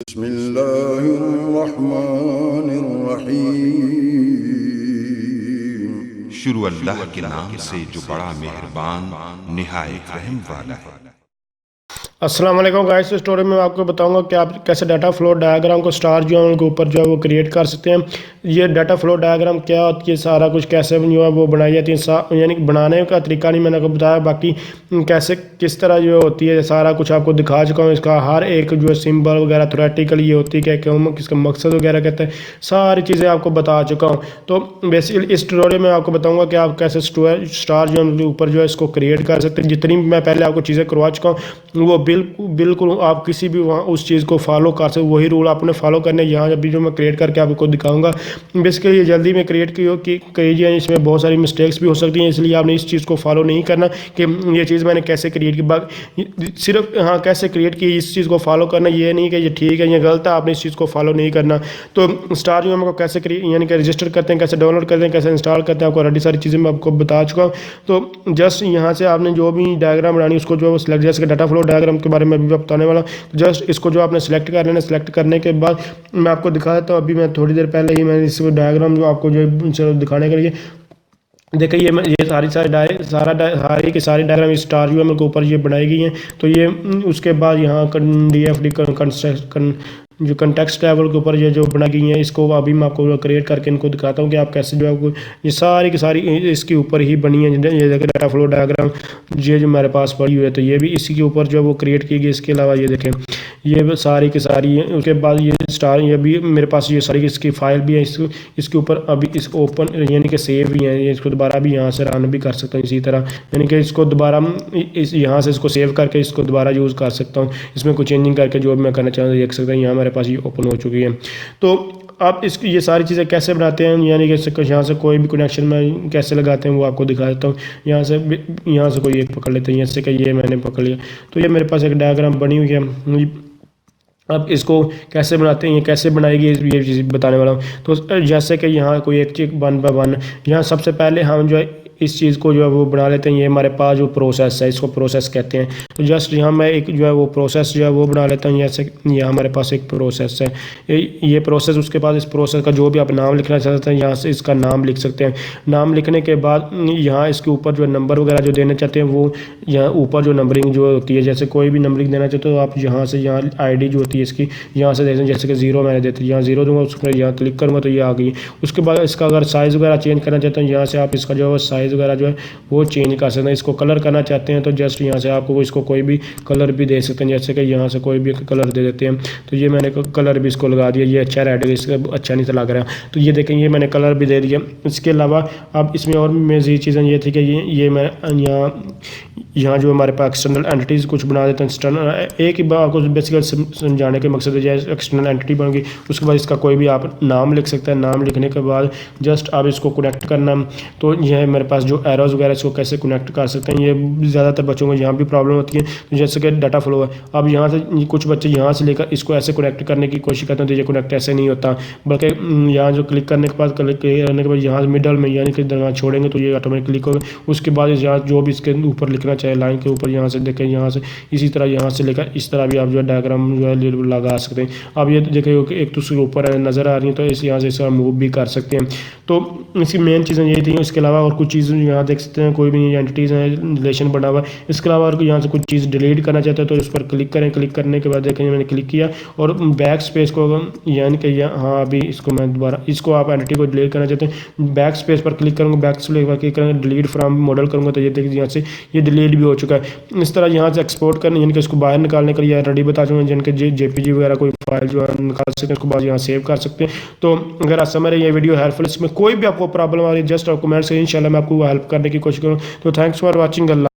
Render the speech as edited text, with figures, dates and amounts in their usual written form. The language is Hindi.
बिस्मिल्लाहिर्रहमानिर्रहीम। शुरू अल्लाह के नाम से जो बड़ा मेहरबान निहायत रहम वाला है। अस्सलाम वालेकुम गाइस। इस स्टोरी में मैं आपको बताऊंगा कि आप कैसे डाटा फ्लो डायग्राम को स्टार जो है उनके ऊपर जो है वो क्रिएट कर सकते हैं। ये डाटा फ्लो डायग्राम क्या होती है, सारा कुछ कैसे जो है वो बनाई जाती है, यानी बनाने का तरीका नहीं मैंने आपको बताया, बाकी कैसे किस तरह जो होती है सारा कुछ आपको दिखा चुका हूँ। इसका हर एक जो है सिंबल वगैरह थ्योरेटिकली ये होती है क्या क्यों किसका मकसद वगैरह कहते हैं, सारी चीज़ें आपको बता चुका हूँ। तो बेसिकली इस ट्यूटोरियल में आपको बताऊँगा कि आप कैसे स्टार जो है ऊपर जो है इसको क्रिएट कर सकते हैं। जितनी मैं पहले आपको चीज़ें करवा चुका हूँ वो बिल्कुल आप किसी भी वहाँ उस चीज़ को फॉलो कर सकते, वही रूल आपने फॉलो करने। यहाँ अभी जो मैं क्रिएट करके आपको दिखाऊंगा बेसिकली ये जल्दी में क्रिएट कीजिए, इसमें बहुत सारी मिस्टेक्स भी हो सकती हैं, इसलिए आपने इस चीज़ को फॉलो नहीं करना कि ये चीज़ मैंने कैसे क्रिएट की, सिर्फ हाँ कैसे क्रिएट की इस चीज़ को फॉलो करना, ये नहीं कि ये ठीक है ये गलत है, आपने इस चीज़ को फॉलो नहीं करना। तो स्टार जो हमको कैसे यानी कि रजिस्टर करते हैं, कैसे डाउनलोड करते हैं, कैसे इंस्टॉल करते हैं, आपको ऑलरेडी सारी चीज़ें मैं आपको बता चुका हूँ। तो जस्ट यहाँ से आपने जो भी डायग्राम बनानी उसको जो है सिलेक्ट, जैसे डाटा फ्लो डायग्राम के बारे में अभी बताने वाला, जस्ट इसको जो आपने सेलेक्ट कर लेना। सेलेक्ट करने के बाद मैं आपको दिखा देता हूँ। अभी मैं थोड़ी देर पहले ही मैंने इस डायग्राम जो आपको जो दिखाने के लिए देखिए ये सारी की सारी डायग्राम इस स्टार यूएमएल के ऊपर ये बनाई गई हैं। तो ये उसके बाद यहाँ DFD कंस्ट्रक्शन जो कंटेक्स्ट टेबल के ऊपर ये जो बनाई गई हैं, इसको अभी मैं आपको क्रिएट करके इनको दिखाता हूँ कि आप कैसे जो है ये सारी की सारी इसके ऊपर ही बनी है। ये देखिए डाटा फ्लो डायग्राम ये जो मेरे पास पड़ी हुई है, तो ये भी इसी के ऊपर जो है वो क्रिएट की गई। इसके अलावा ये देखें ये सारी की सारी, उसके बाद ये स्टार ये भी मेरे पास ये सारी इसकी फाइल भी है, इसके ऊपर अभी इस ओपन यानी कि सेव भी है, इसको दोबारा भी यहाँ से रन भी कर सकता हूँ इसी तरह, यानी कि इसको दोबारा इस यहाँ से इसको सेव करके इसको दोबारा यूज़ कर सकता हूँ। इसमें कुछ चेंजिंग करके जो भी मैं करना चाहता हूँ देख सकता हूँ। यहाँ मेरे पास ये ओपन हो चुकी है। तो आप इसकी ये सारी चीज़ें कैसे बनाते हैं, यानी कि यहाँ से कोई भी कनेक्शन में कैसे लगाते हैं वो आपको दिखा देता हूँ। यहाँ से कोई एक पकड़ लेते हैं, जैसे कि ये मैंने पकड़ लिया, तो ये मेरे पास एक डायग्राम बनी हुई है। अब इसको कैसे बनाते हैं, ये कैसे बनाएगी ये चीज़ बताने वाला हूँ। तो जैसे कि यहाँ कोई एक चीज़ 1 बाय 1, यहाँ सबसे पहले हम जो है इस चीज़ को जो है वो बना लेते हैं। ये हमारे पास जो प्रोसेस है इसको प्रोसेस कहते हैं। तो जस्ट यहाँ मैं एक जो है वो प्रोसेस जो है वो बना लेता हूँ। जैसे यहाँ हमारे पास एक प्रोसेस है, ये प्रोसेस, उसके बाद इस प्रोसेस का जो भी आप नाम लिखना चाहते हैं यहाँ से इसका नाम लिख सकते हैं। नाम लिखने के बाद यहाँ इसके ऊपर जो नंबर वगैरह जो देना चाहते हैं वो यहाँ ऊपर जो नंबरिंग जो होती है, जैसे कोई भी नंबरिंग देना चाहते हो तो आप यहाँ से यहाँ ID जो होती है इसकी यहाँ से देते हैं, जैसे कि 0 मैंने देते हैं, यहाँ 0 दूंगा, उसमें यहाँ क्लिक करूँगा तो ये आ गई। उसके बाद इसका अगर साइज़ वगैरह चेंज करना चाहते हैं यहाँ से आप इसका जो है साइज़ वगैरह जो है वो चेंज कर सकते हैं। इसको कलर करना चाहते हैं तो जस्ट यहाँ से आपको इसको कोई भी कलर भी दे सकते हैं, जैसे कि यहाँ से कोई भी कलर दे देते हैं। तो ये मैंने कलर भी इसको लगा दिया, ये अच्छा रेड है, इसका अच्छा नहीं लग रहा। तो ये देखें ये मैंने कलर भी दे दिया। इसके अलावा अब इसमें और मज़ीद चीज़ें ये थी कि ये मैं यहाँ जो हमारे पास एक्सटर्नल एंटिटीज़ कुछ बना देते हैं। एक्सटर्नल एक ही बात आपको बेसिकली समझाने के मकसद है, जैसे एक्सटर्नल एंटिटी बन गई, उसके बाद इसका कोई भी आप नाम लिख सकते हैं। नाम लिखने के बाद जस्ट आप इसको कनेक्ट करना। तो यह मेरे पास जो एरोज वगैरह इसको कैसे कनेक्ट कर सकते हैं, ये ज़्यादातर बच्चों को यहाँ भी प्रॉब्लम होती है। तो जैसे कि डाटा फ्लो है, अब यहाँ से कुछ बच्चे यहाँ से लेकर इसको ऐसे कनेक्ट करने की कोशिश करते हैं, तो ये कनेक्ट ऐसे नहीं होता, बल्कि यहाँ जो क्लिक करने के बाद यहाँ मिडल में यानी कि दरमियान छोड़ेंगे तो ये ऑटोमेटिक क्लिक होगा। उसके बाद यहाँ जो भी इसके ऊपर लिखना चाहिए लाइन के ऊपर यहाँ से देखें, यहाँ से इसी तरह यहाँ से लेकर इस तरह भी आप जो है डायग्राम जो है लगा सकते हैं। अब ये देखें एक दूसरे के ऊपर नज़र आ रही है, तो इस यहाँ से इसका मूव भी कर सकते हैं। तो इसकी मेन चीज़ें यही थी। इसके अलावा और कुछ चीज़ें यहाँ देख सकते हैं, कोई भी एंटिटीज़ हैं, रिलेशन बना हुआ है। इसके अलावा और यहाँ से कुछ चीज़ डिलीट करना चाहते हैं तो इस पर क्लिक करें। क्लिक करने के बाद देखेंगे मैंने क्लिक किया और बैक स्पेस को यानी कि हाँ अभी इसको मैं दोबारा इसको आप एंटिटी को डिलीट करना चाहते हैं, बैक स्पेस पर क्लिक करूँगा, बैक स्पेस पर क्लिक करेंगे, डिलीट फ्रॉम मॉडल करूँगा तो ये देखिए यहाँ से ये डिलीट भी हो चुका है। इस तरह यहाँ से एक्सपोर्ट करने यानी कि इसको बाहर निकालने के लिए रेडी बता चुके हैं, जिनके JPG वगैरह कोई फाइल जो है निकाल सकते हैं, उसको बाद यहाँ सेव कर सकते हैं। तो अगर आज समझ रहे ये वीडियो हेल्पफुल, इसमें कोई भी आपको प्रॉब्लम आ रही है जस्ट आप कमेंट से इंशाल्लाह मैं आपको हेल्प करने की कोशिश करूँ। तो थैंक्स फॉर वॉचिंग। अल्लाह।